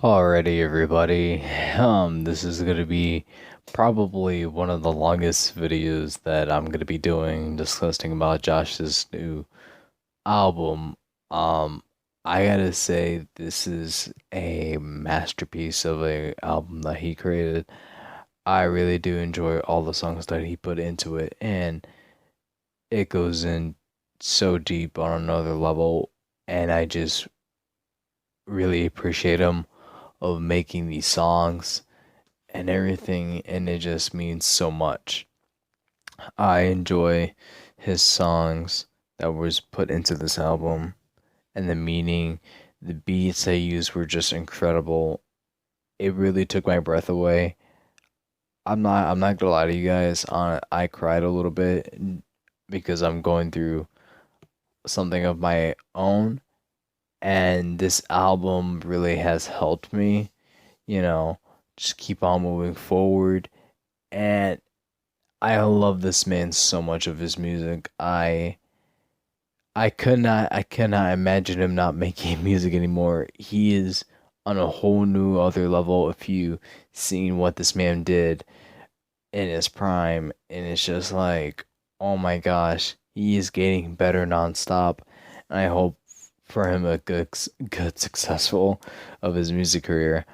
Alrighty, everybody. This is gonna be probably one of the longest videos that I'm gonna be doing discussing about Josh's new album. Um, I gotta say this is a masterpiece of a album that he created. I really do enjoy all the songs that he put into it, and it goes in so deep on another level, and I just really appreciate him of making these songs and everything, and it just means so much. I enjoy his songs that was put into this album, and the meaning, the beats they used were just incredible. It really took my breath away. I'm not gonna lie to you guys, I cried a little bit because I'm going through something of my own, and this album really has helped me, you know, just keep on moving forward. And I love this man so much of his music. I cannot imagine him not making music anymore. He is on a whole new other level if you seen what this man did in his prime, and it's just like, oh my gosh, he is getting better nonstop. And I hope for him a good successful of his music career.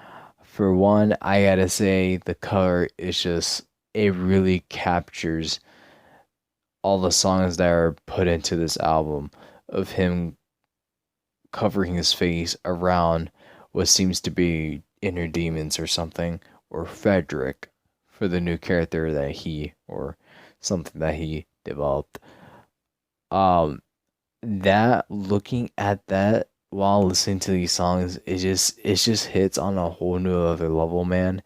For one, I gotta say the cover is just, it really captures all the songs that are put into this album of him covering his face around what seems to be inner demons or something, or Frederick for the new character that he, or something that he developed. Um, that looking at that while listening to these songs, it just hits on a whole new other level, man.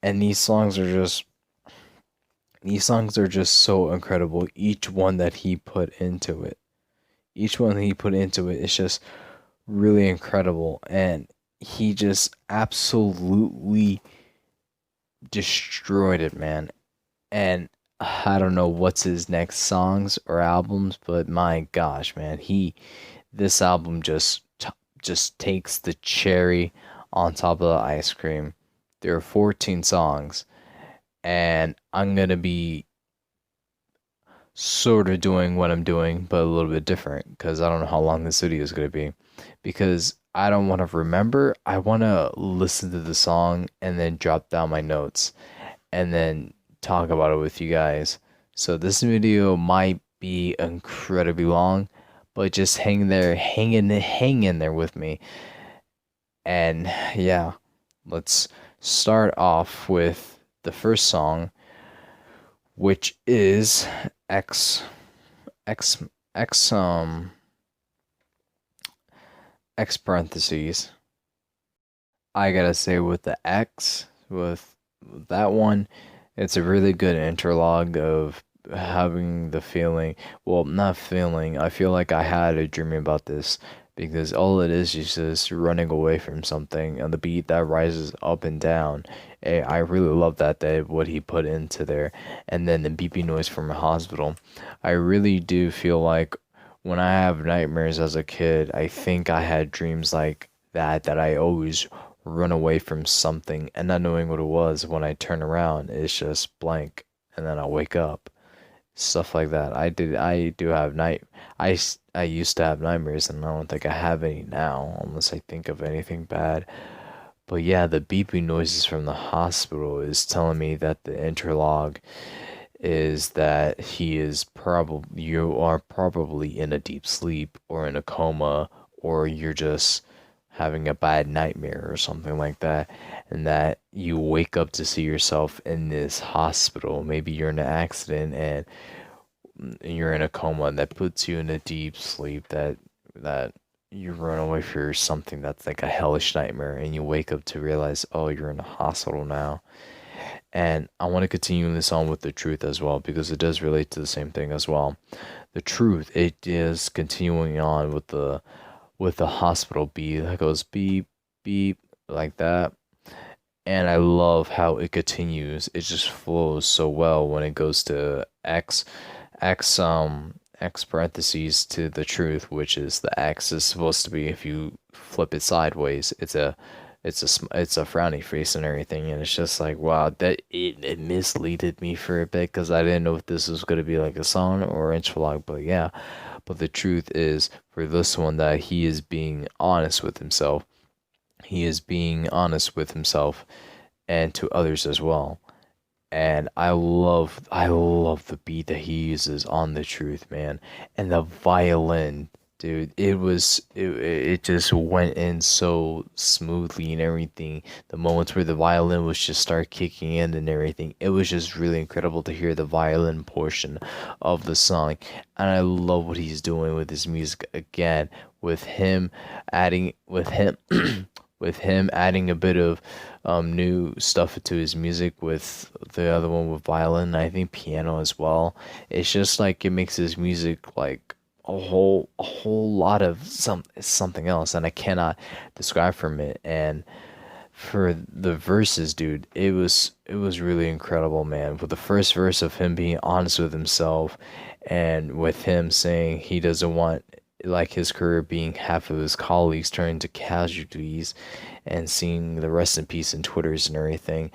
And these songs are just so incredible. Each one that he put into it. Each one that he put into it is just really incredible. And he just absolutely destroyed it, man. And I don't know what's his next songs or albums, but my gosh, man, this album just takes the cherry on top of the ice cream. There are 14 songs, and I'm gonna be sort of doing what I'm doing, but a little bit different because I don't know how long this video is gonna be. Because I don't want to remember, I want to listen to the song and then drop down my notes and then talk about it with you guys. So this video might be incredibly long, but just hang in there with me. And yeah, let's start off with the first song, which is X X X X parentheses. I gotta say with the X, with that one, it's a really good interlog of having the feeling, well, not feeling, I feel like I had a dream about this because all it is just running away from something and the beat that rises up and down. I really love that what he put into there. And then the beeping noise from a hospital. I really do feel like when I have nightmares as a kid, I think I had dreams like that I always run away from something and not knowing what it was. When I turn around, it's just blank, and then I wake up. Stuff like that. I do have I used to have nightmares, and I don't think I have any now, unless I think of anything bad. But yeah, the beeping noises from the hospital is telling me that the interlog is that you are probably in a deep sleep or in a coma, or you're just having a bad nightmare or something like that, and that you wake up to see yourself in this hospital. Maybe you're in an accident and you're in a coma that puts you in a deep sleep, that you run away for something that's like a hellish nightmare, and you wake up to realize, oh, you're in a hospital now. And I want to continue this on with the truth as well, because it does relate to the same thing as well. The truth, it is continuing on with the hospital beat that goes beep beep like that. And I love how it continues. It just flows so well when it goes to X parentheses to the truth, which is the X is supposed to be, if you flip it sideways, it's a it's a frowny face and everything, and it's just like, wow, that it misleaded me for a bit because I didn't know if this was gonna be like a song or interlog, but yeah. But the truth is, for this one, that he is being honest with himself. He is being honest with himself and to others as well. And I love the beat that he uses on the truth, man. And the violin, dude, it just went in so smoothly and everything. The moments where the violin was just start kicking in and everything, it was just really incredible to hear the violin portion of the song. And I love what he's doing with his music again, with him with him adding a bit of new stuff to his music with the other one with violin, I think piano as well. It's just like it makes his music like a whole lot of something else, and I cannot describe from it. And for the verses, dude, it was really incredible, man. With the first verse of him being honest with himself, and with him saying he doesn't want like his career being half of his colleagues turning to casualties, and seeing the rest in peace in Twitters and everything.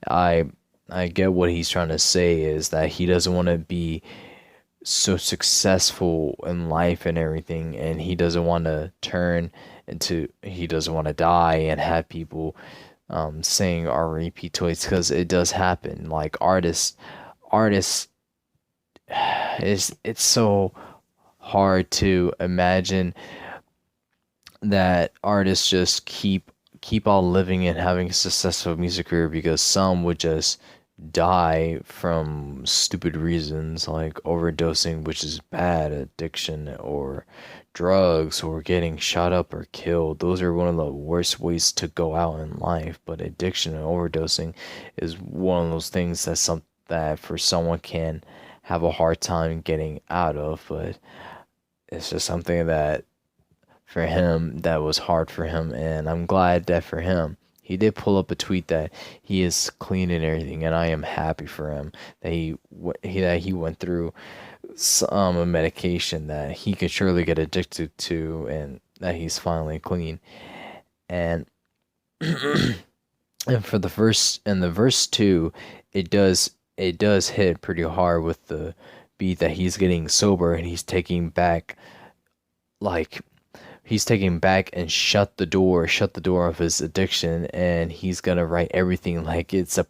I I get what he's trying to say is that he doesn't want to be so successful in life and everything, and he doesn't want to he doesn't want to die and have people saying R.E.P. toys, because it does happen. Like artists it's so hard to imagine that artists just keep on living and having a successful music career, because some would just die from stupid reasons like overdosing, which is bad, addiction, or drugs, or getting shot up or killed. Those are one of the worst ways to go out in life. But addiction and overdosing is one of those things that for someone can have a hard time getting out of. But it's just something that for him that was hard for him, and I'm glad that for him he did pull up a tweet that he is clean and everything, and I am happy for him that he went through some a medication that he could surely get addicted to, and that he's finally clean. And and for the verse 2, it does hit pretty hard with the beat that he's getting sober, and like he's taking back and shut the door of his addiction, and he's gonna write everything like it's a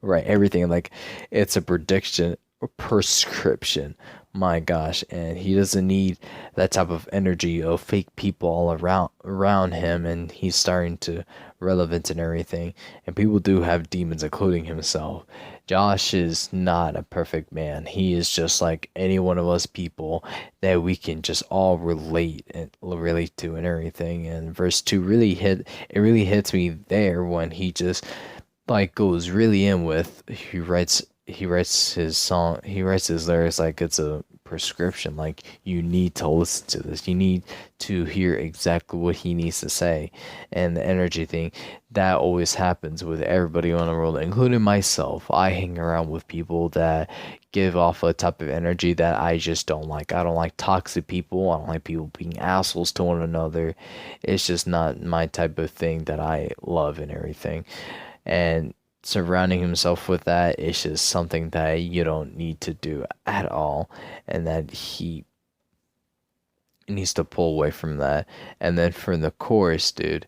write everything like it's a prediction or prescription. My gosh, and he doesn't need that type of energy of fake people all around him, and he's starting to relevant and everything. And people do have demons, including himself. Josh is not a perfect man. He is just like any one of us people that we can just all relate to and everything. And verse 2 really hits me there when he just like goes really in with he writes his song, he writes his lyrics like it's a prescription. Like, you need to listen to this, you need to hear exactly what he needs to say. And the energy thing, that always happens with everybody on the world, including myself. I hang around with people that give off a type of energy that I just don't like. I don't like toxic people, I don't like people being assholes to one another. It's just not my type of thing that I love and everything. And surrounding himself with that is just something that you don't need to do at all, and that he needs to pull away from that. And then for the chorus, dude,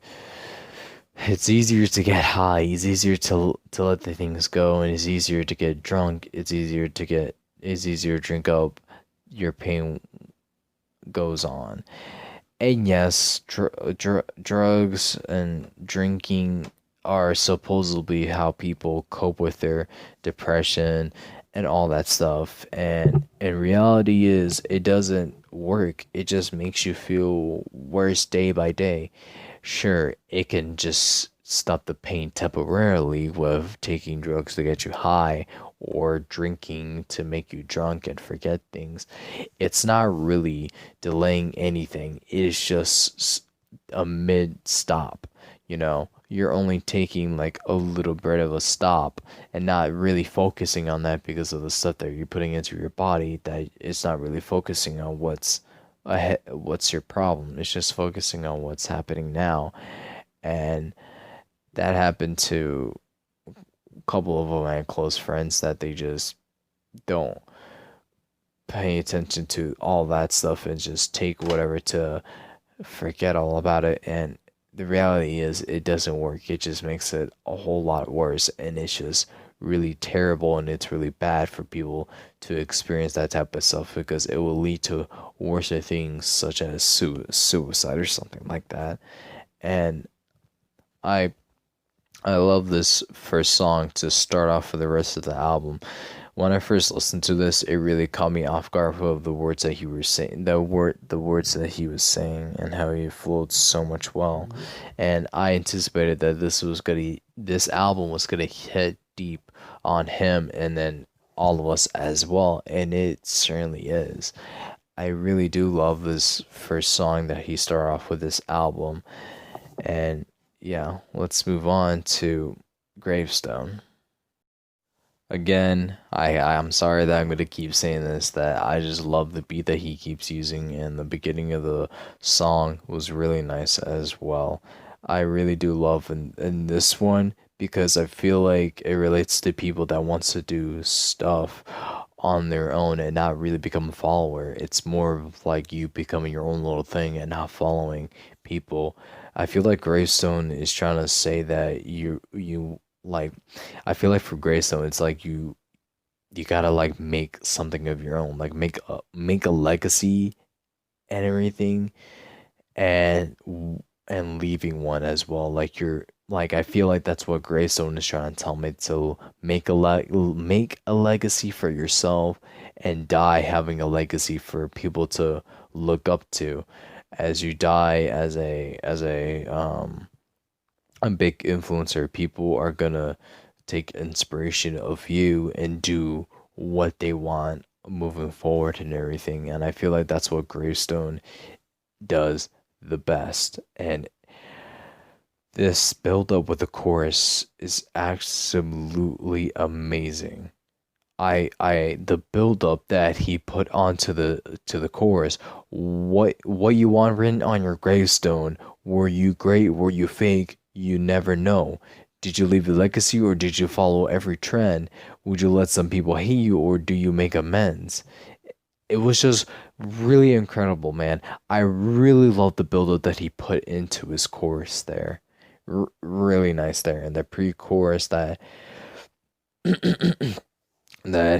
it's easier to get high, it's easier to let the things go, and it's easier to get drunk, it's easier to drink up, your pain goes on. And yes, drugs and drinking are supposedly how people cope with their depression and all that stuff. And in reality is it doesn't work. It just makes you feel worse day by day. Sure, it can just stop the pain temporarily with taking drugs to get you high, or drinking to make you drunk and forget things. It's not really delaying anything. It is just a mid stop, you know. You're only taking like a little bit of a stop and not really focusing on that, because of the stuff that you're putting into your body, that it's not really focusing on what's ahead, what's your problem. It's just focusing on what's happening now. And that happened to a couple of my close friends that they just don't pay attention to all that stuff and just take whatever to forget all about it. And the reality is it doesn't work. It just makes it a whole lot worse, and it's just really terrible, and it's really bad for people to experience that type of stuff because it will lead to worse things such as suicide or something like that. And I I love this first song to start off for the rest of the album. When I first listened to this, it really caught me off guard with the words that he was saying, the words that he was saying, and how he flowed so much well. And I anticipated that this album was gonna hit deep on him, and then all of us as well, and it certainly is. I really do love this first song that he started off with this album, and yeah, let's move on to Gravestone. Again, I'm sorry that I'm gonna keep saying this, that I just love the beat that he keeps using, and the beginning of the song was really nice as well. I really do love in this one because I feel like it relates to people that wants to do stuff on their own and not really become a follower. It's more of like you becoming your own little thing and not following people. I feel like Gravestone is trying to say that you like, I feel like for Greystone, it's like you gotta like make something of your own, like make a legacy and everything, and leaving one as well. Like you're like, I feel like that's what Greystone is trying to tell me, to make a legacy for yourself and die having a legacy for people to look up to as you die as a big influencer. People are gonna take inspiration of you and do what they want moving forward and everything. And I feel like that's what Gravestone does the best. And this build up with the chorus is absolutely amazing. The build up that he put onto the chorus, what you want written on your gravestone, were you great, were you fake, you never know. Did you leave a legacy or did you follow every trend? Would you let some people hate you or do you make amends? It was just really incredible, man. I really love the build up that he put into his chorus there. Really nice there. And the pre-chorus that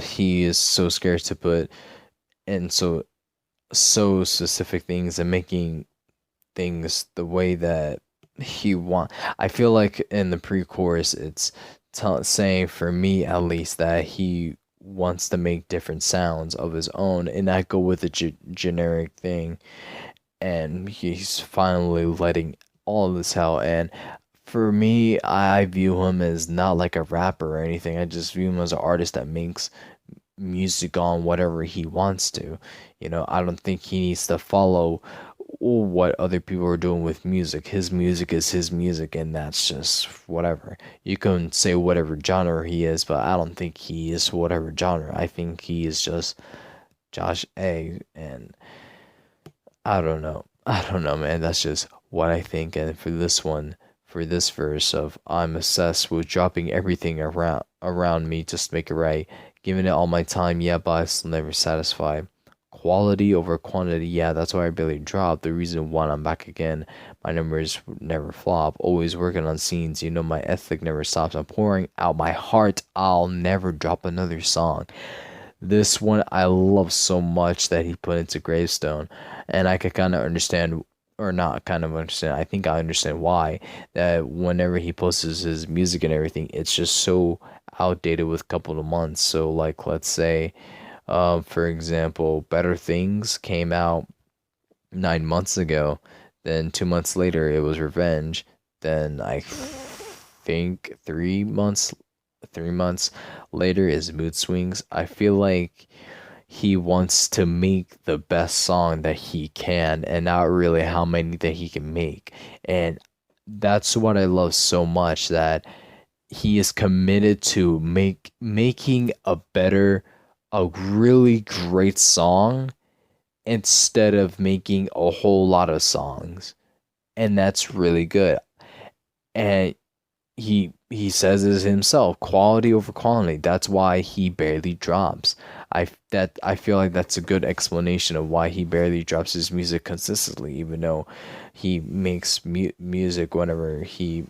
he is so scared to put, and so specific things, and making things the way that he want. I feel like in the pre-chorus it's saying, for me at least, that he wants to make different sounds of his own and not go with a generic thing, and he's finally letting all of this out. And for me, I view him as not like a rapper or anything. I just view him as an artist that makes music on whatever he wants to. I don't think he needs to follow what other people are doing with music. His music is his music, and that's just whatever. You can say whatever genre he is, but I don't think he is whatever genre. I think he is just Josh A. And I don't know. I don't know, man. That's just what I think. And for this one, for this verse of I'm obsessed with dropping everything around me just to make it right, giving it all my time, yeah, but I'm still never satisfied. Quality over quantity, yeah, that's why I barely dropped. The reason why I'm back again, my numbers never flop. Always working on scenes, my ethic never stops. I'm pouring out my heart. I'll never drop another song. This one I love so much that he put into Gravestone, and I could kind of understand, or not kind of understand, I think I understand why, that whenever he posts his music and everything, it's just so outdated with a couple of months. So like, let's say, for example, Better Things came out 9 months ago, then 2 months later it was Revenge, then I think 3 months later is Mood Swings. I feel like he wants to make the best song that he can and not really how many that he can make. And that's what I love so much, that he is committed to making a really great song instead of making a whole lot of songs. And that's really good. And he says it himself, quality over quantity. That's why he barely drops. I feel like that's a good explanation of why he barely drops his music consistently, even though he makes music whenever he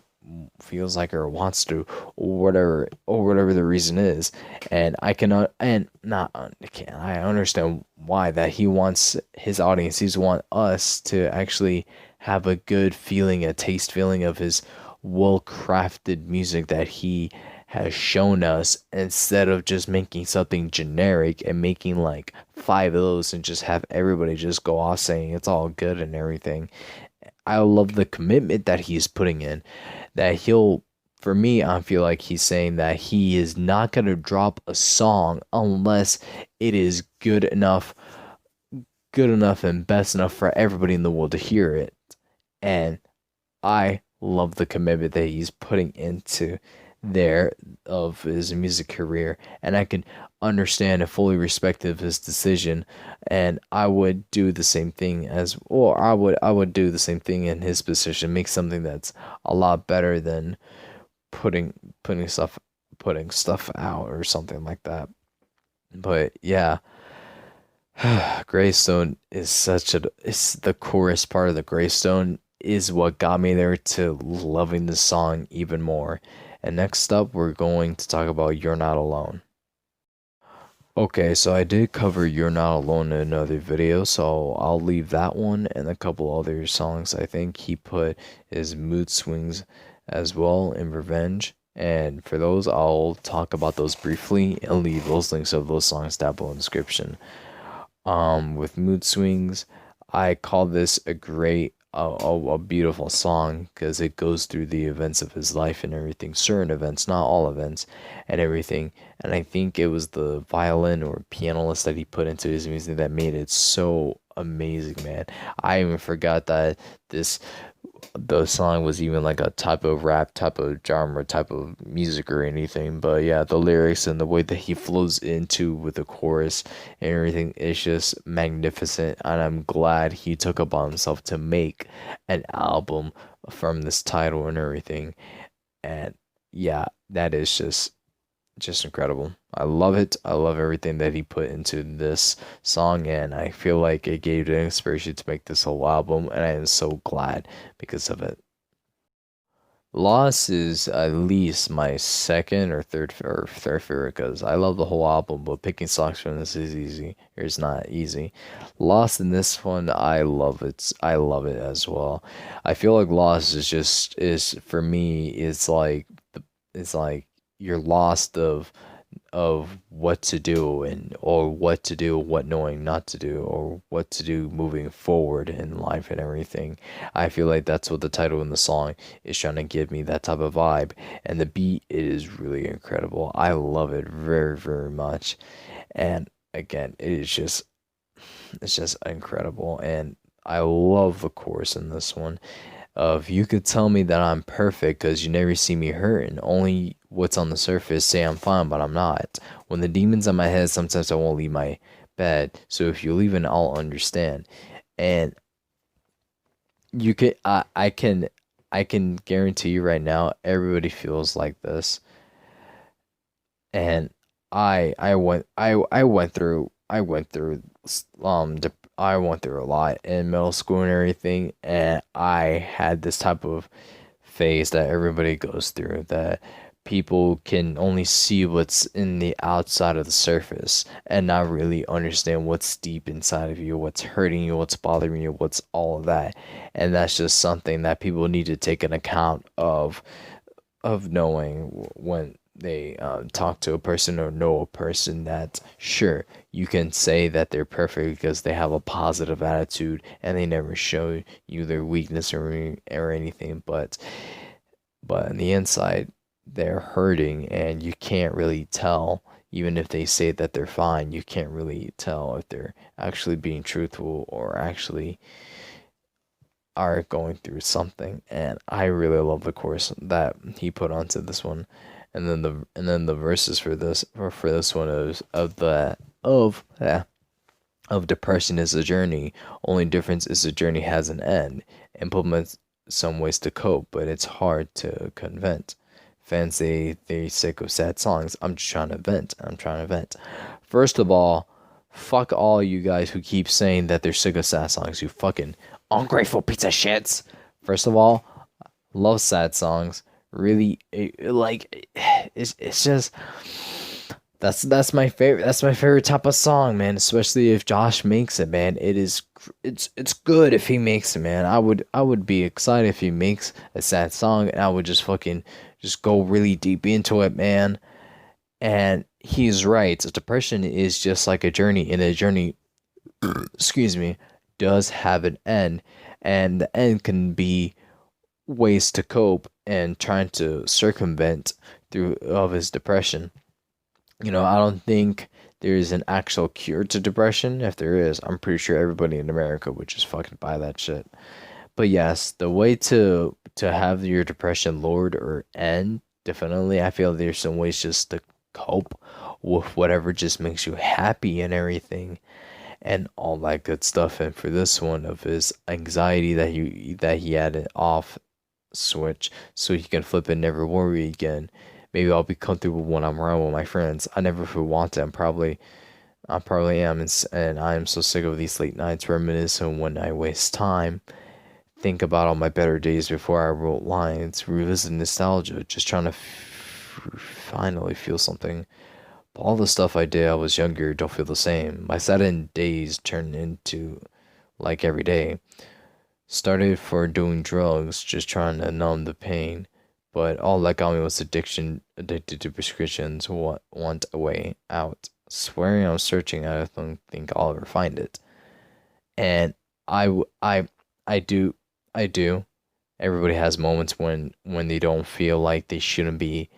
feels like or wants to, or whatever the reason is. And I can and not can I understand why that he wants his audience, he's want us to actually have a good feeling, a taste feeling of his well crafted music that he has shown us, instead of just making something generic and making like five of those and just have everybody just go off saying it's all good and everything. I love the commitment that he's putting in. That he'll, for me, I feel like he's saying that he is not gonna drop a song unless it is good enough and best enough for everybody in the world to hear it. And I love the commitment that he's putting into there of his music career, and I can understand and fully respect of his decision. And I would do the same thing as, or I would do the same thing in his position, make something that's a lot better than putting putting stuff putting stuff out or something like that. But yeah, Gravestone is such a, it's the chorus part of the Gravestone is what got me there to loving the song even more. And next up, we're going to talk about You're Not Alone. Okay, so I did cover You're Not Alone in another video, so I'll leave that one and a couple other songs. I think he put his mood swings as well in Revenge. And for those, I'll talk about those briefly and leave those links of those songs down below in the description. With mood swings, I call this a great, a beautiful song because it goes through the events of his life and everything, certain events, not all events, and everything. And I think it was the violin or pianist that he put into his music that made it so amazing, man. I even forgot that this the song was even like a type of rap, type of genre, type of music or anything. But yeah, the lyrics and the way that he flows into with the chorus and everything is just magnificent. And I'm glad he took upon himself to make an album from this title and everything. And yeah, that is just incredible. I love it. I love everything that he put into this song, and I feel like it gave the inspiration to make this whole album, and I am so glad because of it. Lost is at least my second or third favorite because I love the whole album, but picking songs from this is easy. It's not easy. Lost in this one, I love it. I love it as well. I feel like Lost is for me. It's like you're lost of what to do, and or what to do, what knowing not to do, or what to do moving forward in life and everything. I feel like that's what the title in the song is trying to give me, that type of vibe. And the beat is really incredible. I love it very, very much. And again, it's just incredible. And I love the chorus in this one of you could tell me that I'm perfect because you never see me hurting. Only what's on the surface say I'm fine, but I'm not. When the demons on my head, sometimes I won't leave my bed. So if you leave, and I'll understand. And you can, I can guarantee you right now, everybody feels like this. And I went through a lot in middle school and everything, and I had this type of phase that everybody goes through, that people can only see what's in the outside of the surface and not really understand what's deep inside of you, what's hurting you, what's bothering you, what's all of that. And that's just something that people need to take an account of knowing when they talk to a person or know a person, that sure, you can say that they're perfect because they have a positive attitude and they never show you their weakness or anything, but on the inside they're hurting, and you can't really tell. Even if they say that they're fine, you can't really tell if they're actually being truthful or actually are going through something. And I really love the chorus that he put onto this one. And then the verses for this one is of depression is a journey. Only difference is the journey has an end. Implements some ways to cope, but it's hard to convent. Fans say they sick of sad songs. I'm just trying to vent. I'm trying to vent. First of all, fuck all you guys who keep saying that they're sick of sad songs. You fucking ungrateful piece of shits. First of all, love sad songs. Really, like it's just that's my favorite. That's my favorite type of song, man. Especially if Josh makes it, man. It's good if he makes it, man. I would be excited if he makes a sad song, and I would just fucking just go really deep into it, man. And he's right. So depression is just like a journey, and a journey, excuse me, does have an end, and the end can be ways to cope and trying to circumvent through of his depression. I don't think there's an actual cure to depression. If there is, I'm pretty sure everybody in America would just fucking buy that shit. But yes, the way to have your depression lowered or end, definitely, I feel there's some ways just to cope with whatever just makes you happy and everything and all that good stuff. And for this one of his anxiety that he had it off switch so he can flip and never worry again. Maybe I'll be comfortable when I'm around with my friends. I never feel wanted. I probably am, and I am so sick of these late nights reminiscing when I waste time. Think about all my better days before I wrote lines, revisit nostalgia, just trying to finally feel something. But all the stuff I did I was younger don't feel the same. My saddened days turn into like every day. Started for doing drugs, just trying to numb the pain. But all that got me was addiction, addicted to prescriptions, want a way out. Swearing I'm searching, I don't think I'll ever find it. And I do, I do. Everybody has moments when they don't feel like they shouldn't be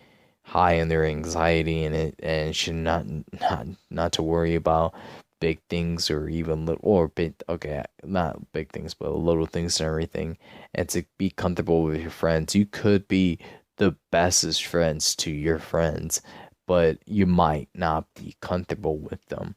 high in their anxiety and should not to worry about big things or even little or big okay not big things but little things and everything, and to be comfortable with your friends. You could be the bestest friends to your friends, but you might not be comfortable with them.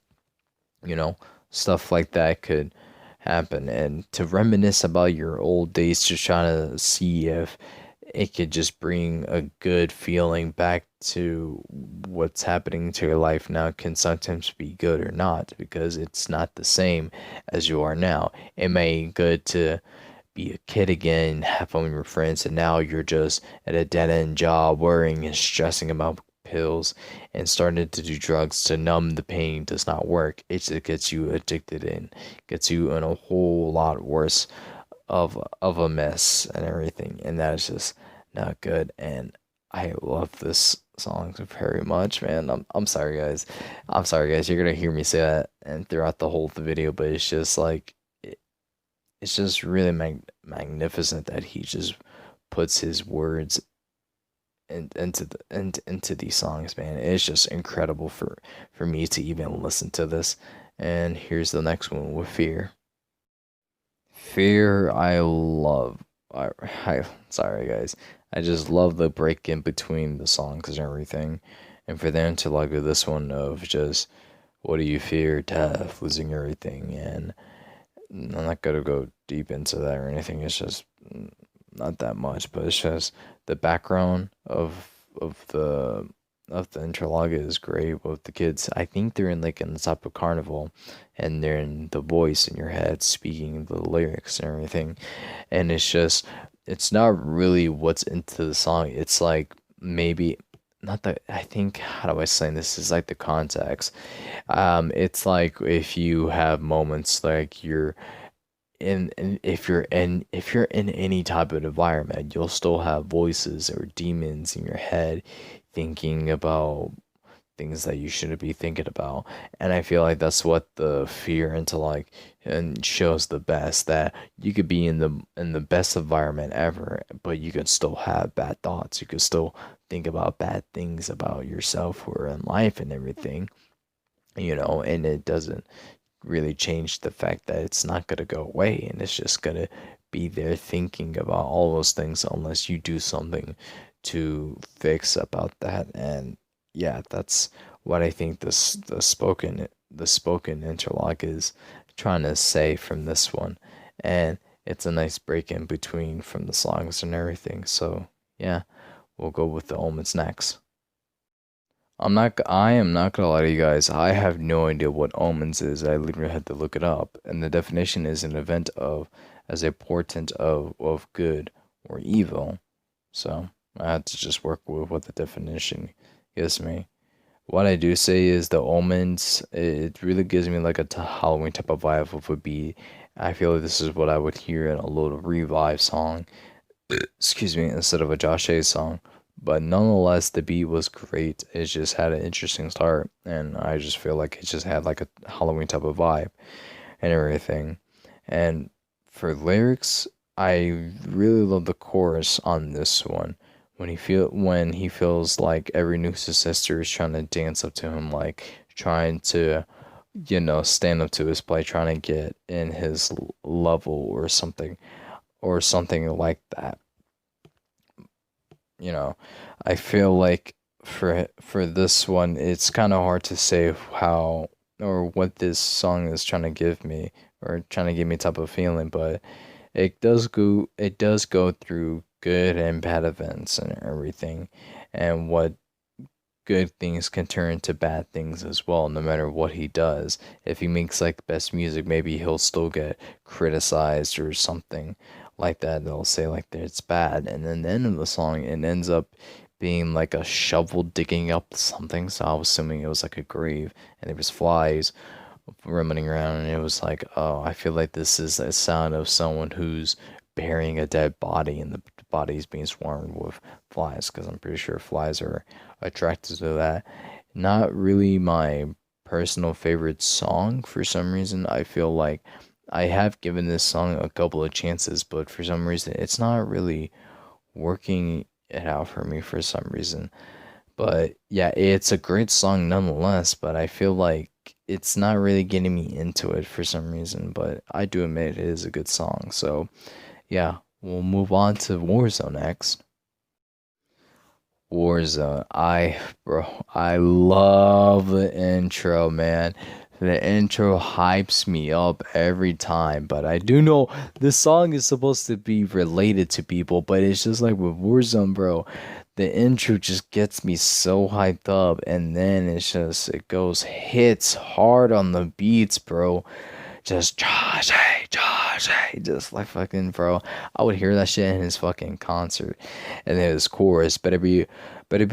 you know Stuff like that could happen, and to reminisce about your old days, just trying to see if it could just bring a good feeling back to what's happening to your life now can sometimes be good or not, because it's not the same as you are now. It may be good to be a kid again, have fun with your friends, and now you're just at a dead end job, worrying and stressing about pills and starting to do drugs to numb the pain does not work. It just gets you addicted and gets you in a whole lot worse of a mess and everything, and that is just not good. And I love this song very much, man. I'm sorry, guys. I'm sorry, guys. You're gonna hear me say that and throughout the whole video, but it's just like it's just really magnificent that he just puts his words into these songs, man. It's just incredible for me to even listen to this. And here's the next one with Fear. Fear, I love. I sorry guys. I just love the break in between the songs and everything. And for them to like this one of just what do you fear? Death, losing everything. And I'm not gonna go deep into that or anything. It's just not that much, but it's just the background of the interlog is great with the kids. I think they're in the type of carnival, and they're in the voice in your head speaking the lyrics and everything, and it's not really what's into the song. It's like maybe not that I think how do I say this is like the context. It's like if you have moments like if you're in any type of environment, you'll still have voices or demons in your head thinking about things that you shouldn't be thinking about. And I feel like that's what the fear into like and shows the best, that you could be in the best environment ever, but you could still have bad thoughts. You could still think about bad things about yourself or in life and everything, and it doesn't really change the fact that it's not going to go away, and it's just going to be there thinking about all those things unless you do something to fix about that. And yeah, that's what I think the spoken interlock is trying to say from this one. And it's a nice break in between from the songs and everything. So yeah, we'll go with the Omens next. I am not gonna lie to you guys. I have no idea what omens is. I literally had to look it up, and the definition is an event of as a portent of good or evil. So I had to just work with what the definition gives me. What I do say is the omens. It really gives me like a Halloween type of vibe of a beat. I feel like this is what I would hear in a little revive song. Excuse me, instead of a Josh A song. But nonetheless, the beat was great. It just had an interesting start, and I just feel like it just had like a Halloween type of vibe and everything. And for lyrics, I really love the chorus on this one. When he feels like every new sister is trying to dance up to him, like trying to, stand up to his play, trying to get in his level or something like that. you know, I feel like for this one, it's kind of hard to say how or what this song is trying to give me or trying to give me type of feeling, but it does go through good and bad events and everything, and what good things can turn into bad things as well, no matter what he does. If he makes like best music, maybe he'll still get criticized or something like that. They'll say like that it's bad, and then the end of the song it ends up being like a shovel digging up something. So I was assuming it was like a grave, and there was flies running around, and it was like, oh, I feel like this is a sound of someone who's burying a dead body, and the body is being swarmed with flies, because I'm pretty sure flies are attracted to that. Not really my personal favorite song for some reason. I feel like I have given this song a couple of chances, but for some reason it's not really working it out for me for some reason. But yeah, it's a great song nonetheless, but I feel like it's not really getting me into it for some reason, but I do admit it is a good song. So yeah, we'll move on to Warzone next. Warzone. I love the intro, man. The intro hypes me up every time, but I do know this song is supposed to be related to people, but it's just like with Warzone, bro. The intro just gets me so hyped up, and then it goes hits hard on the beats, bro. Just Josh, hey, Josh, hey, just like fucking bro. I would hear that shit in his fucking concert, and then his chorus better be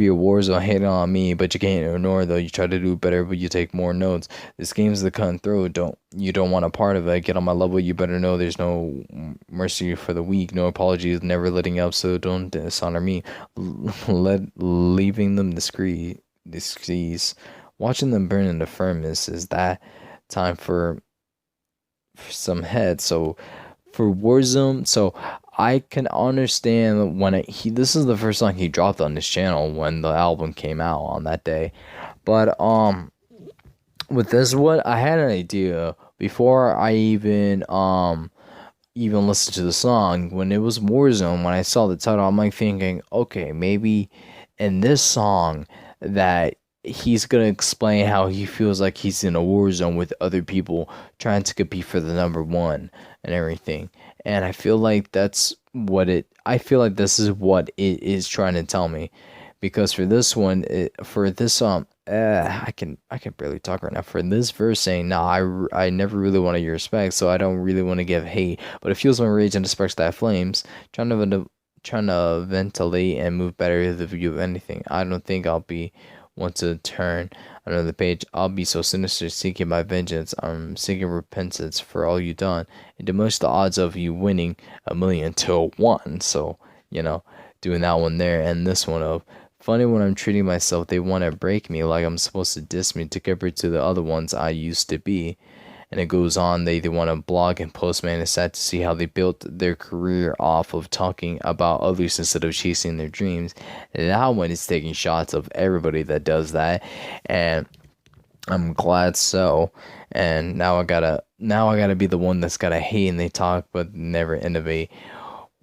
a war zone hating on me, but you can't ignore though. You try to do better, but you take more notes. This game's the cut and throw. You don't want a part of it. Get on my level. You better know there's no mercy for the weak. No apologies. Never letting up. So don't dishonor me. Leaving them discreet. Watching them burn in the furnace is that time for some head. So for Warzone, so I can understand when this is the first song he dropped on this channel when the album came out on that day. But with this one, I had an idea before I even listened to the song. When it was Warzone, when I saw the title, I'm like thinking, okay, maybe in this song that he's gonna explain how he feels like he's in a war zone with other people trying to compete for the number one and everything. And I feel like this is what it is trying to tell me. Because for this one, for this I can barely talk right now. For this verse saying, "Nah, I never really wanted your respect, so I don't really want to give hate, but it fuels my rage and sparks that flames, trying to ventilate and move better the view of anything. I don't think I'll be want to turn another page. I'll be so sinister, seeking my vengeance. I'm seeking repentance for all you done, and diminish the odds of you winning 1,000,000 to 1." So, doing that one there, and this one of funny when I'm treating myself, they want to break me like I'm supposed to diss me to compare to the other ones I used to be. And it goes on, they want to blog and post, man. It's sad to see how they built their career off of talking about others instead of chasing their dreams. And that one is taking shots of everybody that does that, and I'm glad so. And now I gotta be the one that's gotta hate, and they talk but never innovate.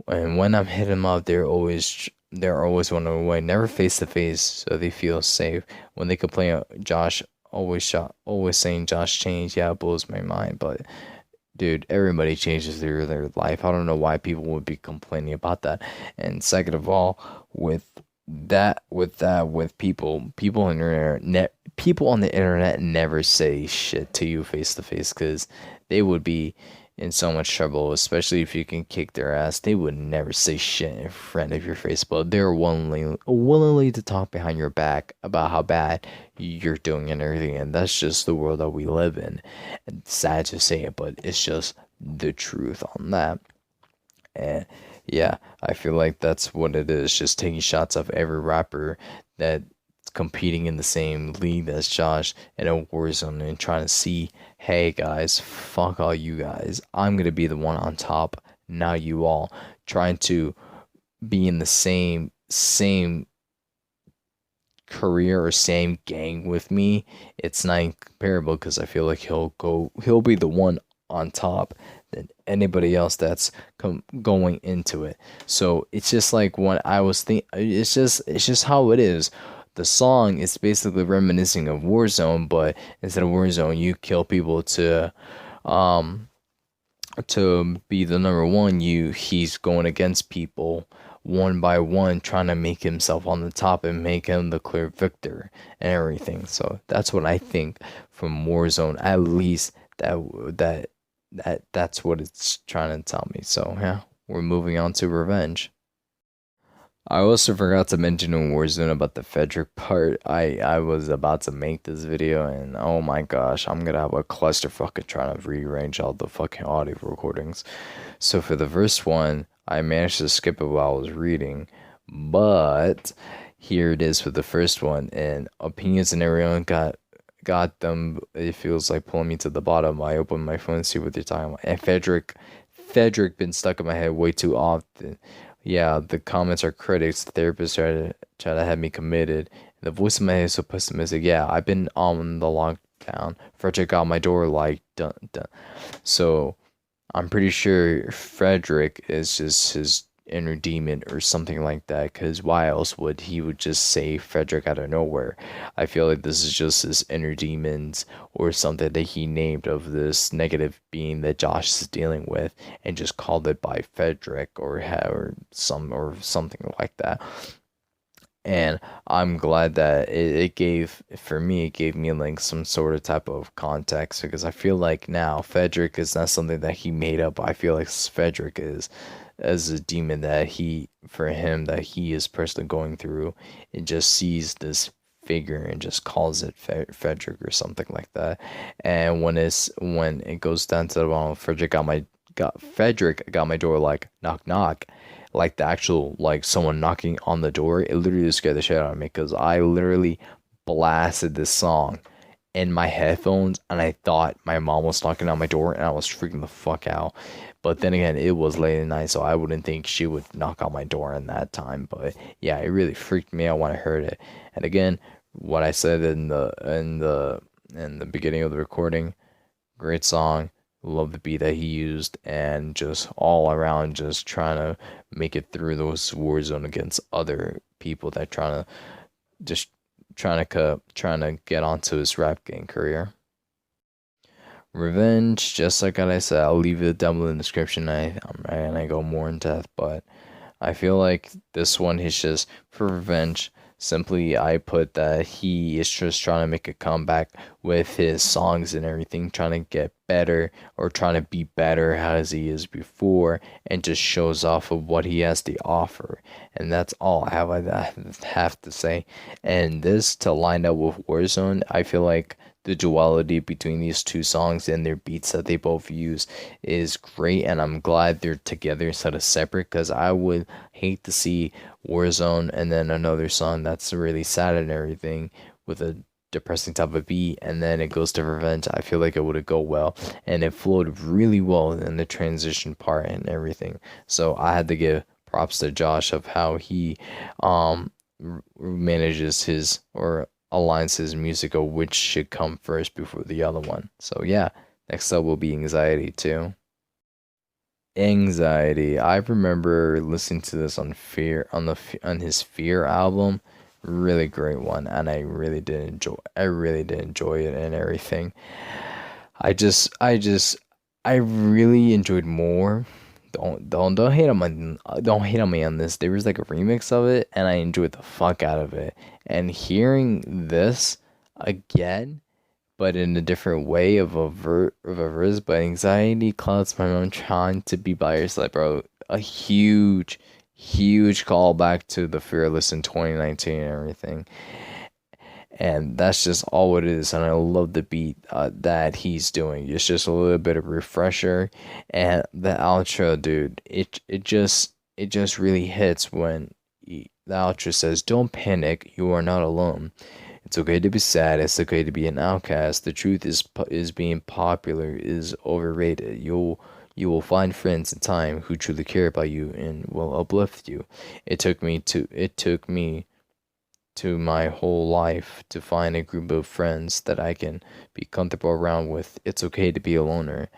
And when I'm hitting them up, they're always running away, never face to face, so they feel safe. When they complain, Josh always saying Josh changed. Yeah, it blows my mind, but dude, everybody changes through their life. I don't know why people would be complaining about that. And second of all, with people on the people on the internet never say shit to you face to face because they would be in so much trouble, especially if you can kick their ass. They would never say shit in front of your face, but they're willingly to talk behind your back about how bad you're doing and everything. And that's just the world that we live in. And sad to say it, but it's just the truth on that. And yeah, I feel like that's what it is. Just taking shots of every rapper that's competing in the same league as Josh in a Warzone and trying to see, hey guys, fuck all you guys. I'm gonna be the one on top, not you all. Trying to be in the same career or same gang with me. It's not comparable because I feel like he'll be the one on top than anybody else that's going into it. So it's just like when I was thinking, it's just how it is. The song is basically reminiscing of Warzone, but instead of Warzone, you kill people um to be the number one. He's going against people one by one, trying to make himself on the top and make him the clear victor and everything. So that's what I think from Warzone. At least that's what it's trying to tell me. So yeah, we're moving on to Revenge. I also forgot to mention in Warzone about the Frederick part. I was about to make this video and oh my gosh, I'm gonna have a clusterfuck trying to rearrange all the fucking audio recordings. So for the first one, I managed to skip it while I was reading, but here it is for the first one. And opinions and everyone got them. It feels like pulling me to the bottom. I open my phone and see what they're talking about. And Frederick been stuck in my head way too often. Yeah, the comments are critics. The therapists try to have me committed. The voice in my head is so pessimistic. Yeah, I've been on the lockdown. Frederick got my door like dun dun. So I'm pretty sure Frederick is just his inner demon or something like that. Because why else would he would just say Frederick out of nowhere? I feel like this is just his inner demons or something that he named of this negative being that Josh is dealing with, and just called it by Frederick or something like that. And I'm glad that it gave for me it gave me like some sort of type of context because I feel like now Frederick is not something that he made up. I feel like Frederick is as a demon that he is personally going through and just sees this figure and just calls it Frederick or something like that. And when it goes down to the bottom, Frederick got my door like knock knock, like the actual like someone knocking on the door. It literally scared the shit out of me because I literally blasted this song in my headphones and I thought my mom was knocking on my door and I was freaking the fuck out. But then again, it was late at night, so I wouldn't think she would knock on my door in that time. But yeah, it really freaked me out when I heard it. And again, what I said in the beginning of the recording, great song. Love the beat that he used and just all around just trying to make it through those war zone against other people that just trying to get onto his rap game career. Revenge, just like I said, I'll leave it down below in the description. I go more in depth, but I feel like this one is just for Revenge. Simply, I put that he is just trying to make a comeback with his songs and everything, trying to get better or trying to be better as he is before, and just shows off of what he has to offer. And that's all I have to say. And this to line up with Warzone, I feel like the duality between these two songs and their beats that they both use is great, and I'm glad they're together instead of separate because I would hate to see Warzone and then another song that's really sad and everything with a depressing type of beat and then it goes to Revenge. I feel like it would go well and it flowed really well in the transition part and everything. So I had to give props to Josh of how he manages his or aligns his music of which should come first before the other one. So yeah, next up will be Anxiety too. Anxiety. I remember listening to this on Fear on his Fear album. Really great one, and I really did enjoy it and everything. I just I really enjoyed more. Don't hate on me on this. There was like a remix of it, and I enjoyed the fuck out of it. And hearing this again, but in a different way of a verse, but anxiety clouds my own trying to be by your side, bro. A huge callback to the Fearless in 2019 and everything. And that's just all it is. And I love the beat that he's doing. It's just a little bit of refresher, and the outro, dude. It just really hits when the outro says, "Don't panic, you are not alone. It's okay to be sad. It's okay to be an outcast. The truth is being popular is overrated. You will find friends in time who truly care about you and will uplift you. It took me to my whole life to find a group of friends that I can be comfortable around with. It's okay to be a loner."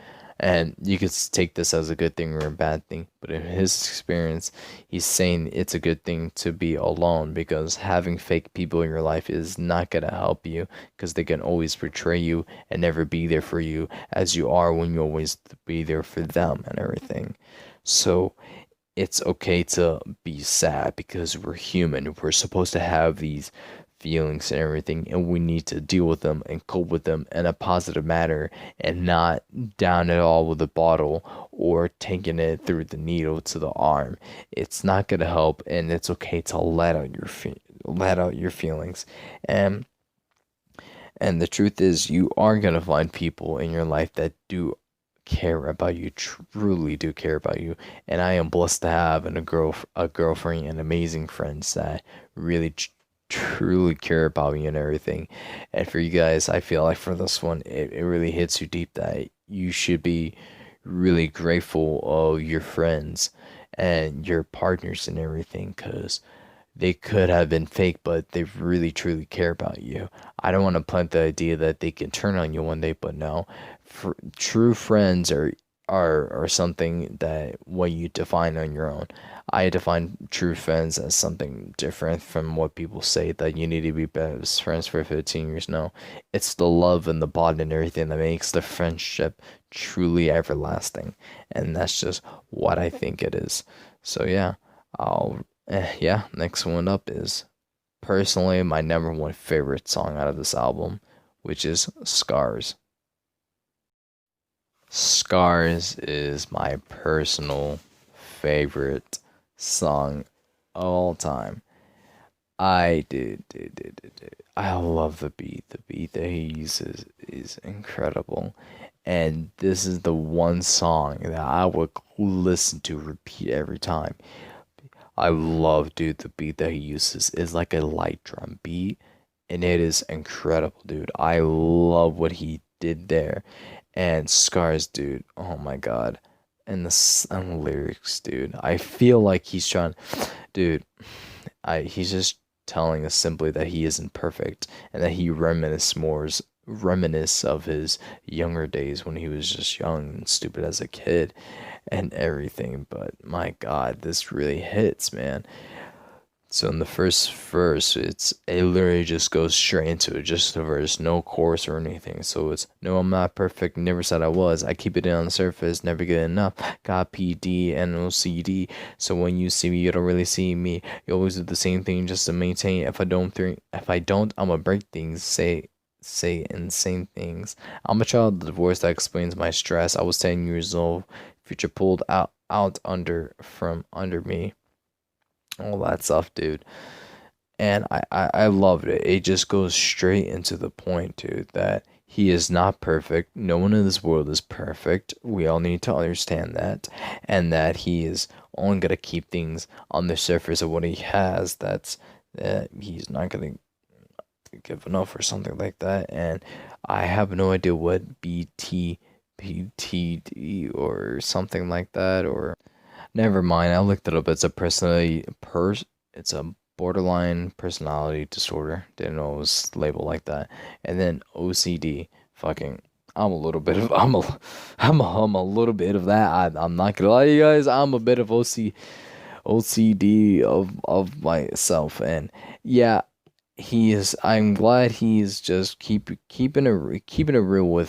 And you could take this as a good thing or a bad thing, but in his experience, he's saying it's a good thing to be alone because having fake people in your life is not going to help you because they can always betray you and never be there for you as you are when you always be there for them and everything. So it's okay to be sad because we're human. We're supposed to have these feelings and everything, and we need to deal with them and cope with them in a positive manner and not down it all with a bottle or taking it through the needle to the arm. It's not gonna help, and it's okay to let out your feelings. And the truth is, you are gonna find people in your life that do care about you, truly do care about you. And I am blessed to have a girlfriend and amazing friends that really truly care about me and everything. And for you guys, I feel like for this one, it really hits you deep that you should be really grateful of your friends and your partners and everything because they could have been fake, but they really truly care about you. I don't want to plant the idea that they can turn on you one day, but no, true friends are something that what you define on your own. I define true friends as something different from what people say that you need to be best friends for 15 years. No, it's the love and the bond and everything that makes the friendship truly everlasting, and that's just what I think it is. So yeah, next one up is personally my number one favorite song out of this album, which is Scars. Scars is my personal favorite song of all time. I love the beat. The beat that he uses is incredible. And this is the one song that I would listen to repeat every time. I love, dude, the beat that he uses is like a light drum beat, and it is incredible, dude. I love what he did there. And Scars, dude, oh my God. And the lyrics, dude. I feel like he's trying, dude, he's just telling us simply that he isn't perfect and that he reminisce of his younger days when he was just young and stupid as a kid and everything. But my God, this really hits, man. So in the first verse, it literally just goes straight into it, just the verse, no chorus or anything. So it's no, I'm not perfect, never said I was. I keep it on the surface, never good enough. Got PD and OCD. So when you see me, you don't really see me. You always do the same thing just to maintain. If I don't, I'ma break things. Say insane things. I'm a child of divorce that explains my stress. I was 10 years old. Future pulled out under me. All that stuff, dude. And I loved it. It just goes straight into the point, dude, that he is not perfect. No one in this world is perfect. We all need to understand that. And that he is only going to keep things on the surface of what he has. That he's not going to give enough or something like that. And I have no idea what BTPTD or something like that, or never mind. I looked it up. It's a borderline personality disorder. Didn't know it was labeled like that. And then OCD. Fucking, I'm a little bit of that. I'm not gonna lie to you guys. I'm a bit of OCD of myself. And yeah, he is. I'm glad he's just keeping it real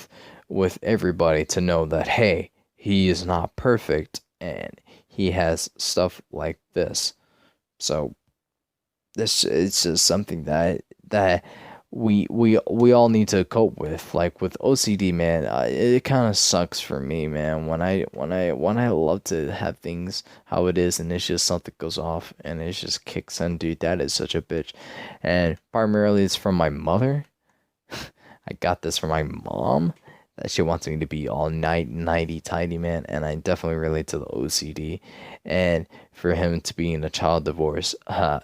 with everybody to know that hey, he is not perfect and he has stuff like this. So this it's just something that we all need to cope with. Like with OCD, man, it kind of sucks for me, man. When I love to have things how it is, and it's just something goes off and it just kicks in, dude. That is such a bitch, and primarily it's from my mother. I got this from my mom. That she wants me to be all nighty tidy, man, and I definitely relate to the OCD. And for him to be in a child divorce,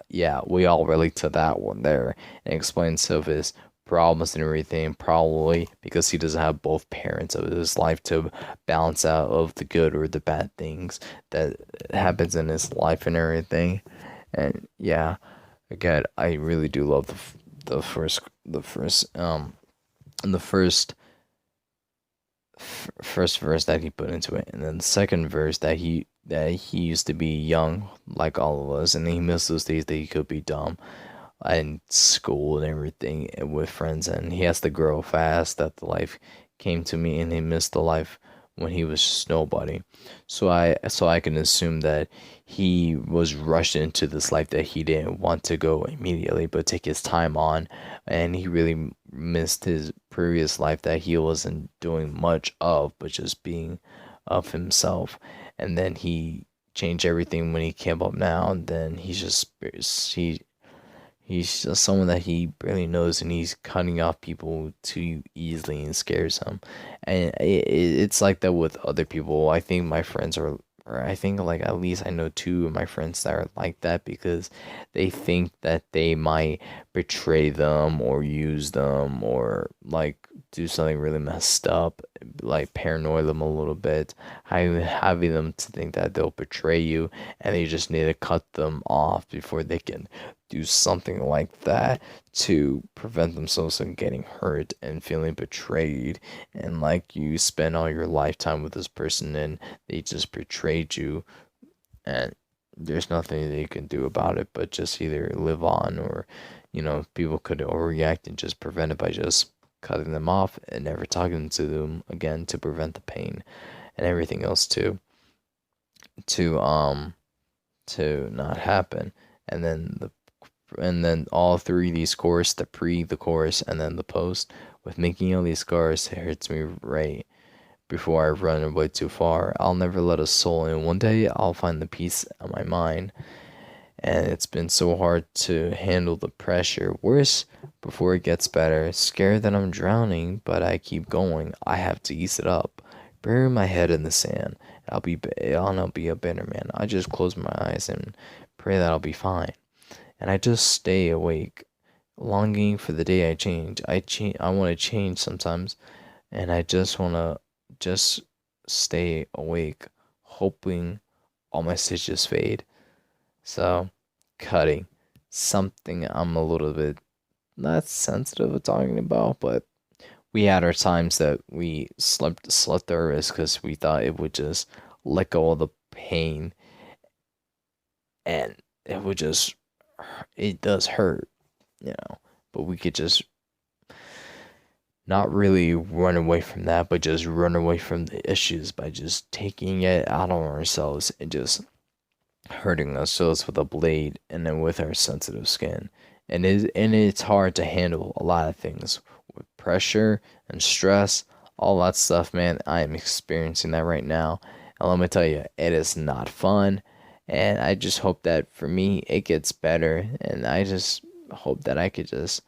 yeah, we all relate to that one there. And explains some of his problems and everything, probably because he doesn't have both parents of his life to balance out of the good or the bad things that happens in his life and everything. And yeah, again, I really do love the first verse that he put into it, and then the second verse that he used to be young like all of us, and he missed those days that he could be dumb and school and everything and with friends, and he has to grow fast that the life came to me, and he missed the life when he was just nobody. So I can assume that he was rushed into this life that he didn't want to go immediately but take his time on, and he really missed his previous life that he wasn't doing much of but just being of himself. And then he changed everything when he came up now, and then he's just someone that he barely knows, and he's cutting off people too easily and scares him. And it's like that with other people. I think my friends are, or I think like at least I know two of my friends that are like that because they think that they might betray them or use them or like do something really messed up, like paranoid them a little bit, having them to think that they'll betray you, and you just need to cut them off before they can do something like that to prevent themselves from getting hurt and feeling betrayed, and like you spend all your lifetime with this person and they just betrayed you, and there's nothing that you can do about it but just either live on, or people could overreact and just prevent it by just cutting them off and never talking to them again to prevent the pain and everything else to not happen. And then all three of these scores, the pre, the chorus, and then the post, with making all these scars, it hurts me right before I run away too far. I'll never let a soul in. One day I'll find the peace of my mind. And it's been so hard to handle the pressure. Worse before it gets better. Scared that I'm drowning, but I keep going. I have to ease it up. Bury my head in the sand. I'll not be a better man. I just close my eyes and pray that I'll be fine. And I just stay awake, longing for the day I change. I want to change sometimes, and I just want to just stay awake, hoping all my stitches fade. So, cutting, something I'm a little bit not sensitive of talking about, but we had our times that we slept our wrist because we thought it would just let go of the pain, and it does hurt, but we could just not really run away from that, but just run away from the issues by just taking it out on ourselves and just hurting ourselves with a blade, and then with our sensitive skin. And it's hard to handle a lot of things with pressure and stress, all that stuff, man. I am experiencing that right now. And let me tell you, it is not fun. And I just hope that for me it gets better, and I just hope that I could just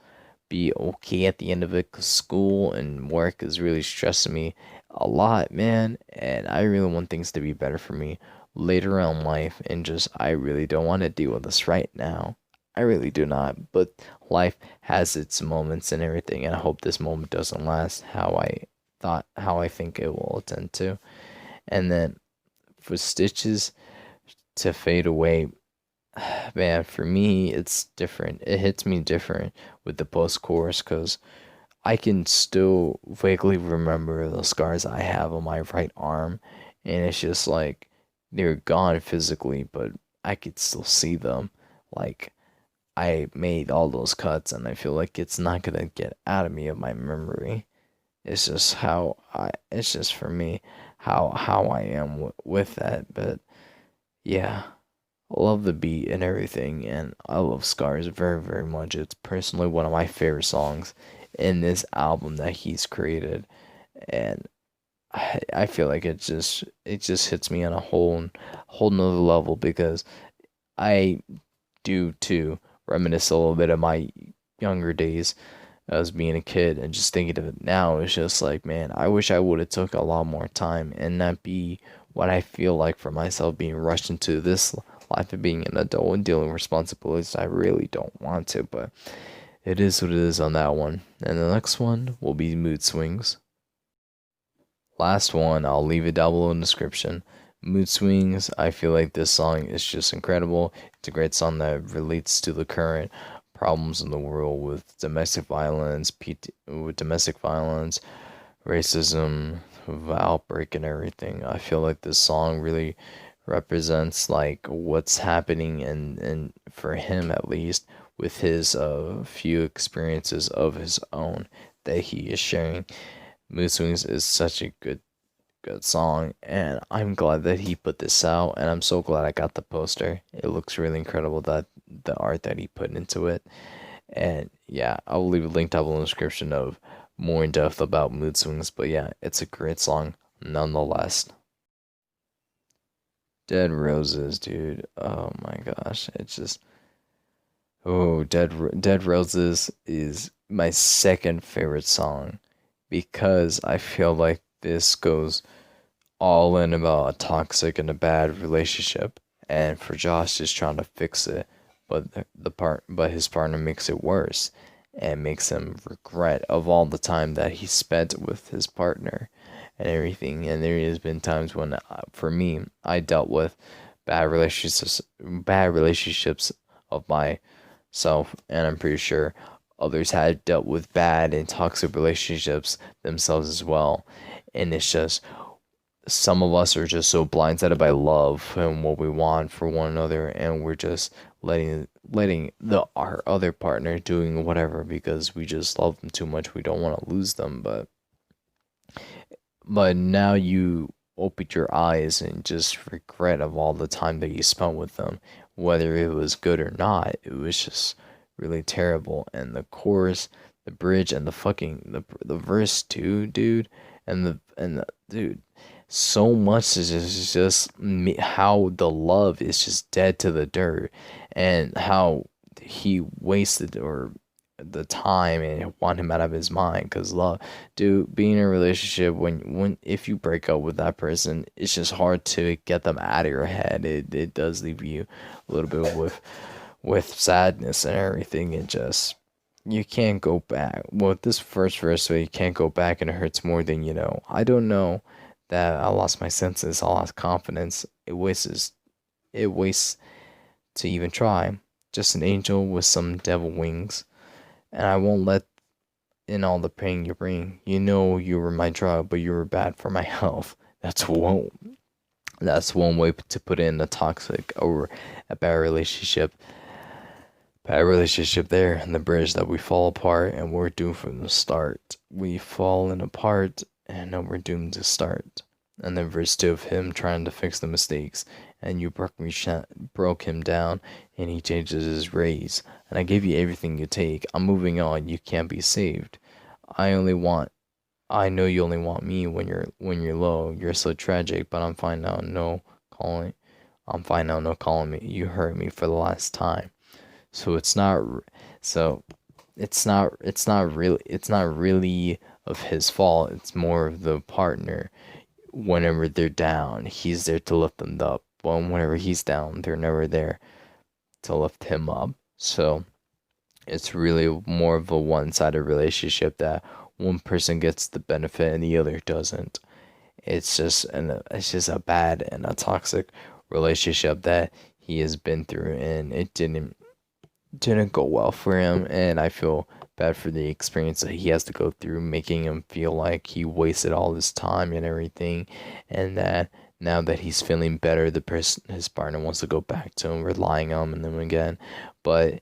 be okay at the end of it, because school and work is really stressing me a lot, man, and I really want things to be better for me later on in life, and just I really don't want to deal with this right now. I really do not, but life has its moments and everything, and I hope this moment doesn't last how I think it will tend to. And then for stitches to fade away, man, for me it's different. It hits me different with the post chorus, because I can still vaguely remember the scars I have on my right arm, and it's just like they're gone physically, but I could still see them. Like, I made all those cuts, and I feel like it's not gonna get out of my memory. It's just for me, how I am with that. But yeah, I love the beat and everything, and I love Scars very, very much. It's personally one of my favorite songs in this album that he's created, and I feel like it just hits me on a whole nother level because I do too reminisce a little bit of my younger days as being a kid, and just thinking of it now, it's just like, man, I wish I would have took a lot more time and not be what I feel like for myself, being rushed into this life of being an adult and dealing with responsibilities I really don't want to, but it is what it is on that one. And the next one will be Mood Swings. Last one, I'll leave it down below in the description. Mood Swings, I feel like this song is just incredible. It's a great song that relates to the current problems in the world with domestic violence, racism, outbreak, and everything. I feel like this song really represents like what's happening, and for him at least, with his few experiences of his own that he is sharing. Mood Swings is such a good song, and I'm glad that he put this out, and I'm so glad I got the poster. It looks really incredible, that the art that he put into it. And yeah, I'll leave a link down below in the description of more in depth about Mood Swings, but yeah, it's a great song nonetheless. Dead Roses, dude. Oh my gosh, it's just, oh, Dead Roses is my second favorite song because I feel like this goes all in about a toxic and a bad relationship, and for Josh just trying to fix it, but but his partner makes it worse and makes him regret of all the time that he spent with his partner and everything. And there has been times when, for me, I dealt with bad relationships of myself, and I'm pretty sure others had dealt with bad and toxic relationships themselves as well. And it's just, some of us are just so blindsided by love and what we want for one another, and we're just letting our other partner doing whatever because we just love them too much. We don't want to lose them, but now you open your eyes and just regret of all the time that you spent with them, whether it was good or not. It was just really terrible. And the chorus, the bridge, and the verse too, dude, and the dude, so much is just how the love is just dead to the dirt, and how he wasted or the time and want him out of his mind. Because love, dude, being in a relationship, when if you break up with that person, it's just hard to get them out of your head. It does leave you a little bit with sadness and everything. It just, you can't go back. Well, this first verse, so you can't go back, and it hurts more than you know. I don't know that I lost my senses, I lost confidence. It wastes to even try. Just an angel with some devil wings, and I won't let in all the pain you bring. You know you were my drug, but you were bad for my health. That's one way to put in a toxic or a bad relationship there, and the bridge that we fall apart and we're doomed from the start. We fallen apart and now we're doomed to start. And then verse 2 of him trying to fix the mistakes, and you broke him down, and he changes his ways. And I gave you everything you take. I'm moving on. You can't be saved. I only want. I know you only want me when you're low. You're so tragic, but I'm fine now. No calling. I'm fine now. No calling me. You hurt me for the last time. So it's not. So it's not really of his fault. It's more of the partner. Whenever they're down, he's there to lift them up. But whenever he's down, they're never there to lift him up. So it's really more of a one-sided relationship, that one person gets the benefit and the other doesn't. It's just a bad and a toxic relationship that he has been through, and it didn't go well for him. And I feel bad for the experience that he has to go through, making him feel like he wasted all his time and everything, and that now that he's feeling better, his partner wants to go back to him, relying on him again, but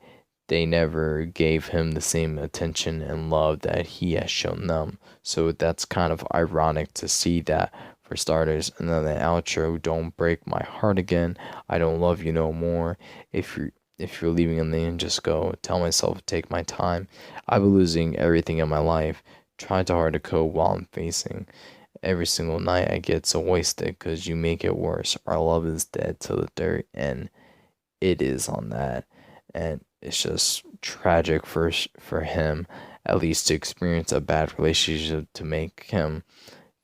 they never gave him the same attention and love that he has shown them. So that's kind of ironic to see that for starters. And then the outro, don't break my heart again. I don't love you no more. If you're leaving in the end, just go. Tell myself, take my time. I've been losing everything in my life. Trying too hard to cope while I'm facing. Every single night I get so wasted because you make it worse. Our love is dead to the dirt, and it is on that. And it's just tragic for him, at least to experience a bad relationship to make him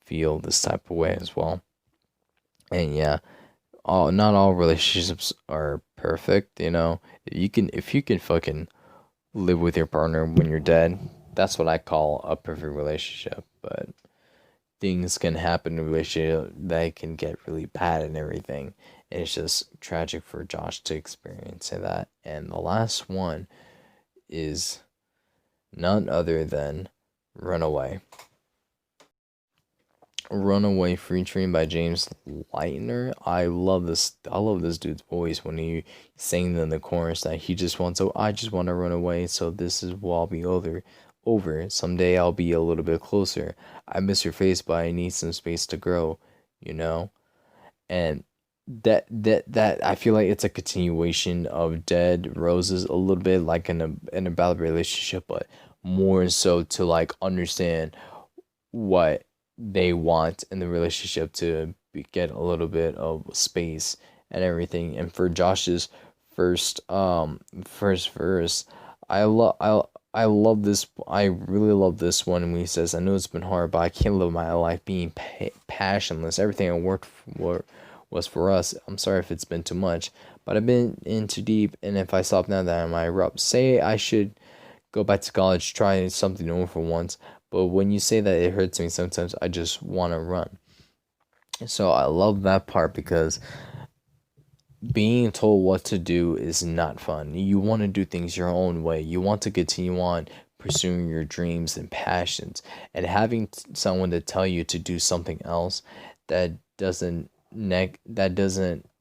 feel this type of way as well. And yeah, not all relationships are perfect, you know. If you can fucking live with your partner when you're dead, that's what I call a perfect relationship. But things can happen in a relationship that can get really bad and everything. And it's just tragic for Josh to experience that. And the last one is none other than Runaway. Runaway featuring by James Lightner. I love this dude's voice when he sang in the chorus that he just wants, so I just want to run away, so this is what I'll be over. Someday I'll be a little bit closer. I miss your face, but I need some space to grow, you know? And that I feel like it's a continuation of Dead Roses a little bit, like in a bad relationship, but more so to like understand what they want in the relationship to get a little bit of space and everything. And for Josh's first verse, I love this. I really love this one when he says, "I know it's been hard, but I can't live my life being passionless. Everything I worked for was for us. I'm sorry if it's been too much, but I've been in too deep, and if I stop now, then I might erupt. Say I should go back to college, try something new for once. But when you say that, it hurts me sometimes. I just want to run." So I love that part because being told what to do is not fun. You want to do things your own way. You want to continue on pursuing your dreams and passions, and having someone to tell you to do something else that doesn't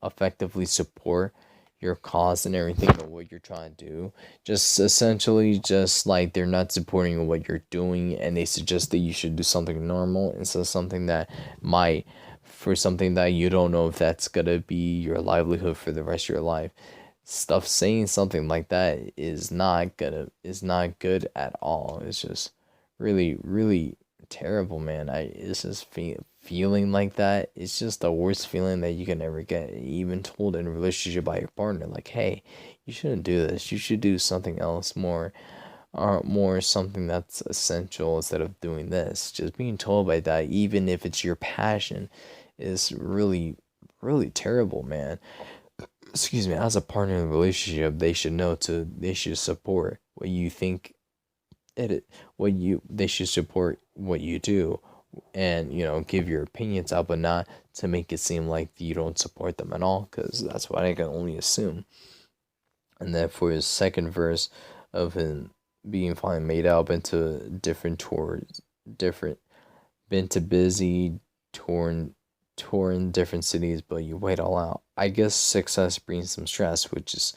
effectively support your cause and everything and what you're trying to do, just essentially just like they're not supporting what you're doing, and they suggest that you should do something normal instead of something that might, for something that you don't know if that's gonna be your livelihood for the rest of your life. Stuff saying something like that is not good at all. It's just really terrible, man. It's just feeling like that. It's just the worst feeling that you can ever get. Even told in a relationship by your partner, like, hey, you shouldn't do this. You should do something else more, or more something that's essential instead of doing this. Just being told by that, even if it's your passion, is really terrible, man. Excuse me. As a partner in a relationship, they should support what you think it what you they should support what you do, and give your opinions out, but not to make it seem like you don't support them at all, because that's what I can only assume. And then for his second verse of him being finally made out, been to different tours, different been to busy torn different cities, but you wait all out. I guess success brings some stress, which is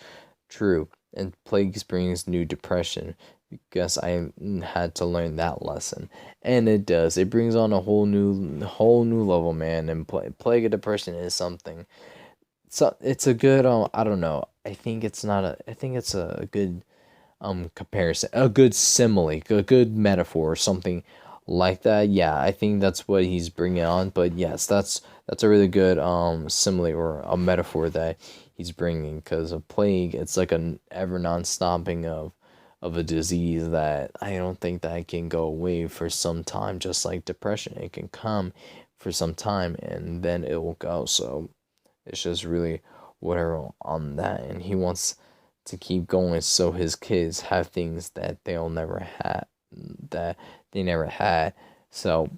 true, and plagues brings new depression, because I had to learn that lesson. And it does. It brings on a whole new level, man. And plague of depression is something. So it's a good I don't know. I think it's not a I think it's a good comparison, a good simile, a good metaphor, or something like that. Yeah, I think that's what he's bringing on. But yes, that's a really good simile or a metaphor that he's bringing, because a plague, it's like an ever non-stopping of a disease that I don't think that can go away for some time, just like depression. It can come for some time and then it will go. So it's just really whatever on that. And he wants to keep going so his kids have things that that they never had. So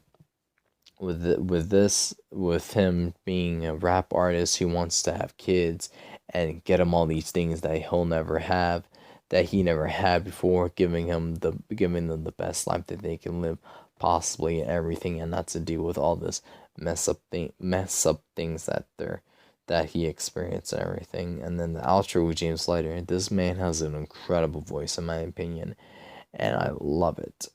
with him being a rap artist, he wants to have kids and get him all these things that he'll never have, that he never had before, giving them the best life that they can live possibly, and everything, and not to deal with all this mess up things that he experienced and everything. And then the outro with James Slater. This man has an incredible voice, in my opinion, and I love it.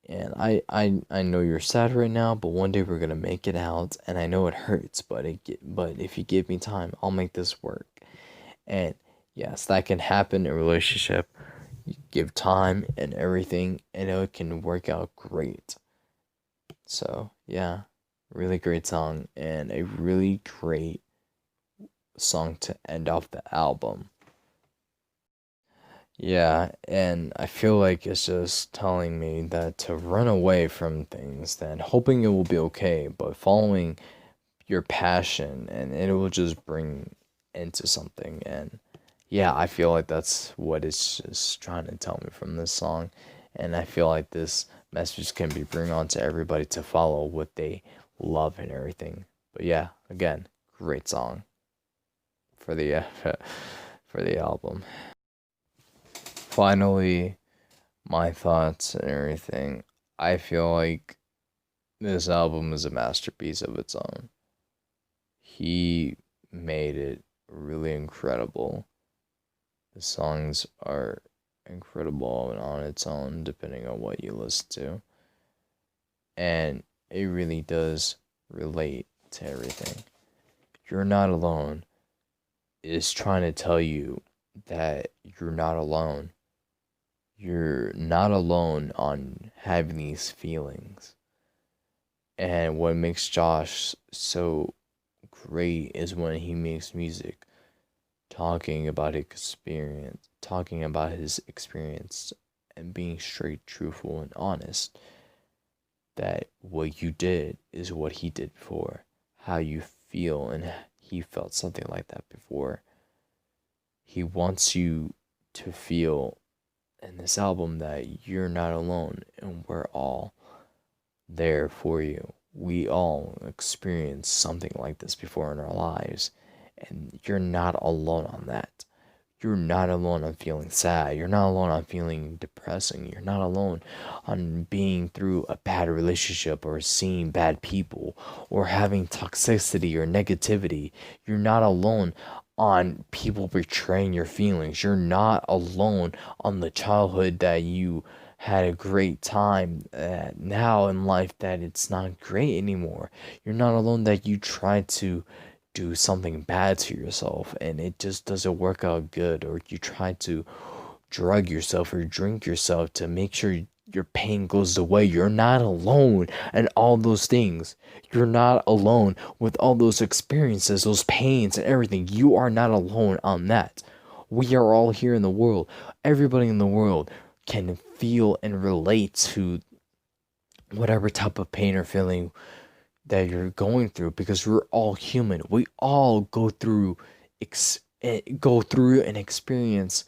And I know you're sad right now, but one day we're gonna make it out. And I know it hurts, but if you give me time, I'll make this work. And yes, that can happen in a relationship. You give time and everything, and it can work out great. So yeah, really great song and a really great song to end off the album. Yeah, and I feel like it's just telling me that to run away from things, then hoping it will be okay, but following your passion and it will just bring into something. And yeah, I feel like that's what it's just trying to tell me from this song. And I feel like this message can be bring on to everybody to follow what they love and everything. But yeah, again, great song for the for the album. Finally, my thoughts and everything. I feel like this album is a masterpiece of its own. He made it really incredible. The songs are incredible and on its own, depending on what you listen to. And it really does relate to everything. You're Not Alone is trying to tell you that you're not alone. You're not alone on having these feelings. And what makes Josh so great is when he makes music talking about his experience and being straight, truthful, and honest. That what you did is what he did before. How you feel, and he felt something like that before. He wants you to feel in this album that you're not alone and we're all there for you. We all experienced something like this before in our lives, and you're not alone on that. You're not alone on feeling sad. You're not alone on feeling depressing. You're not alone on being through a bad relationship or seeing bad people or having toxicity or negativity. You're not alone on people betraying your feelings. You're not alone on the childhood that you had a great time now in life that it's not great anymore. You're not alone that you tried to do something bad to yourself and it just doesn't work out good, or you try to drug yourself or drink yourself to make sure your pain goes away. You're not alone and all those things. You're not alone with all those experiences, those pains and everything. You are not alone on that. We are all here in the world. Everybody in the world can feel and relate to whatever type of pain or feeling that you're going through, because we're all human. We all go through and experience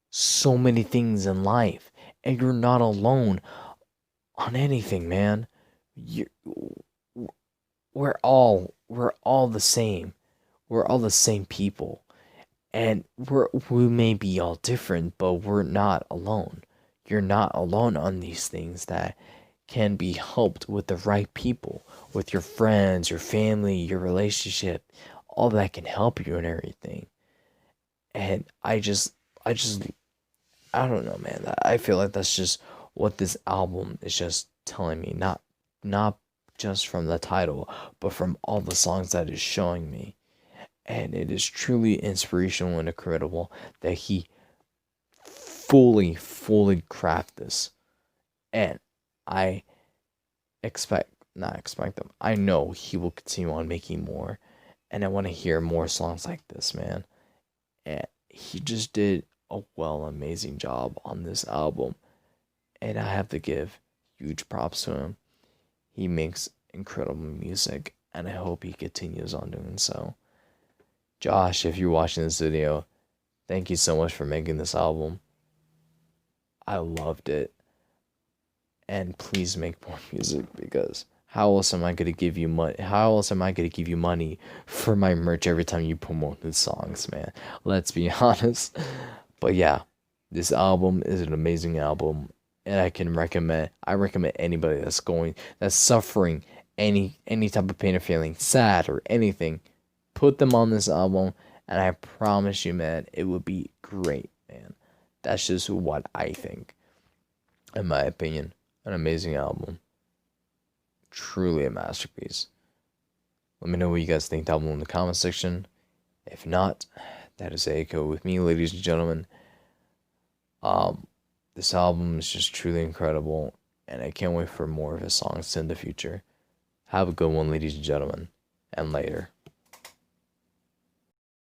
so many things in life, and you're not alone on anything, man. You we're all the same. We're all the same people. And we may be all different, but we're not alone. You're not alone on these things that can be helped with the right people, with your friends, your family, your relationship. All that can help you and everything. And I don't know, man. I feel like that's just what this album is just telling me. Not just from the title, but from all the songs that it's showing me. And it is truly inspirational and incredible that he fully crafted this. And I not expect them. I know he will continue on making more. And I want to hear more songs like this, man. And he just did a amazing job on this album. And I have to give huge props to him. He makes incredible music, and I hope he continues on doing so. Josh, if you're watching this video, thank you so much for making this album. I loved it. And please make more music, because how else am I gonna give you money? How else am I gonna give you money for my merch every time you promote new songs, man? Let's be honest. But yeah, this album is an amazing album, and I recommend anybody that's suffering any type of pain or feeling, sad or anything, put them on this album, and I promise you, man, it would be great, man. That's just what I think, in my opinion. an amazing album. Truly a masterpiece. Let me know what you guys think down below in the comment section. If not, that is Aiko with me, ladies and gentlemen. This album is just truly incredible, and I can't wait for more of his songs in the future. Have a good one, ladies and gentlemen, and later.